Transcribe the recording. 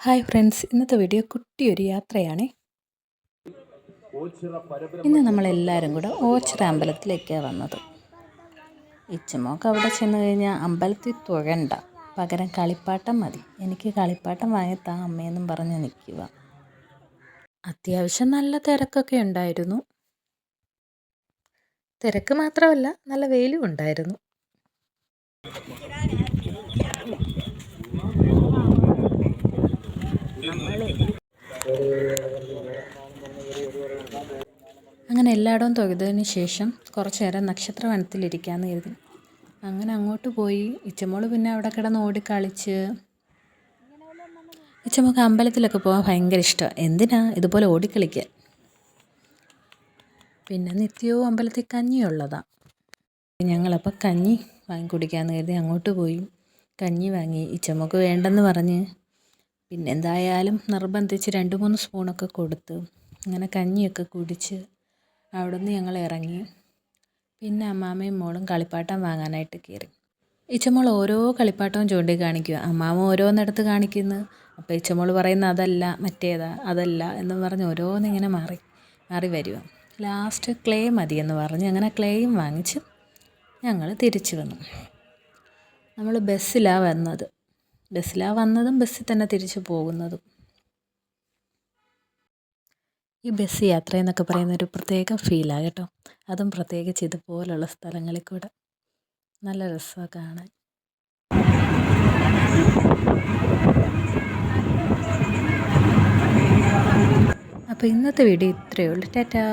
Hi friends, ഇന്നത്തെ video കുട്ടിയൊരു യാത്രയാണേ. ഇന്ന് നമ്മളെല്ലാവരും കൂടെ ഓച്ചിറ അമ്പലത്തിലേക്കാണ് വന്നത്. ഇച്ചമ്മോക്ക് അവിടെ ചെന്ന് കഴിഞ്ഞാൽ അമ്പലത്തിൽ തൊഴണ്ട, പകരം കളിപ്പാട്ടം മതി. എനിക്ക് കളിപ്പാട്ടം വാങ്ങിത്താ അമ്മയെന്നും പറഞ്ഞ് നിൽക്കുക. അത്യാവശ്യം നല്ല തിരക്കൊക്കെ ഉണ്ടായിരുന്നു. തിരക്ക് മാത്രമല്ല, നല്ല വെയിലും ഉണ്ടായിരുന്നു. അങ്ങനെ എല്ലായിടവും തൊഴുതതിന് ശേഷം കുറച്ച് നേരം നക്ഷത്രവനത്തിലിരിക്കാമെന്ന് കരുതി. അങ്ങനെ അങ്ങോട്ട് പോയി. ഇച്ചമ്മോള് പിന്നെ അവിടെ കിടന്ന് ഓടിക്കളിച്ച്. ഇച്ചമ്മക്ക് അമ്പലത്തിലൊക്കെ പോകാൻ ഭയങ്കര ഇഷ്ടമാണ്. എന്തിനാ ഇതുപോലെ ഓടിക്കളിക്കാൻ. പിന്നെ നിത്യവും അമ്പലത്തിൽ കഞ്ഞിയുള്ളതാണ്. ഞങ്ങളപ്പോൾ കഞ്ഞി വാങ്ങി കുടിക്കാമെന്ന് കരുതി അങ്ങോട്ട് പോയി. കഞ്ഞി വാങ്ങി. ഇച്ചമ്മക്ക് വേണ്ടെന്ന് പറഞ്ഞ് പിന്നെ എന്തായാലും നിർബന്ധിച്ച് 2-3 സ്പൂണൊക്കെ കൊടുത്ത് അങ്ങനെ കഞ്ഞിയൊക്കെ കുടിച്ച് അവിടെ നിന്ന് ഞങ്ങൾ ഇറങ്ങി. പിന്നെ അമ്മാമ്മയും മോളും കളിപ്പാട്ടം വാങ്ങാനായിട്ട് കയറി. ഇച്ചമ്മോൾ ഓരോ കളിപ്പാട്ടവും ചൂണ്ടി കാണിക്കുക. അമ്മാമ്മ ഓരോന്നെടുത്ത് കാണിക്കുന്നു. അപ്പോൾ ഇച്ചമ്മോൾ പറയുന്ന അതല്ല, മറ്റേതാ, അതല്ല എന്ന് പറഞ്ഞ് ഓരോന്നിങ്ങനെ മാറി വരിക. ലാസ്റ്റ് ക്ലേ മതിയെന്ന് പറഞ്ഞ് അങ്ങനെ ക്ലേയും വാങ്ങിച്ച് ഞങ്ങൾ തിരിച്ചു വന്നു. നമ്മൾ ബസ്സിലാണ് വന്നതും ബസ്സിൽ തന്നെ തിരിച്ചു പോകുന്നതും. ഈ ബസ് യാത്ര എന്നൊക്കെ പറയുന്ന ഒരു പ്രത്യേക ഫീലാണ് കേട്ടോ. അതും പ്രത്യേകിച്ച് ഇതുപോലുള്ള സ്ഥലങ്ങളിൽ കൂടെ നല്ല രസമാണ് കാണാൻ. അപ്പോൾ ഇന്നത്തെ വീഡിയോ ഇത്രയേ ഉള്ളൂ. ടാറ്റാ.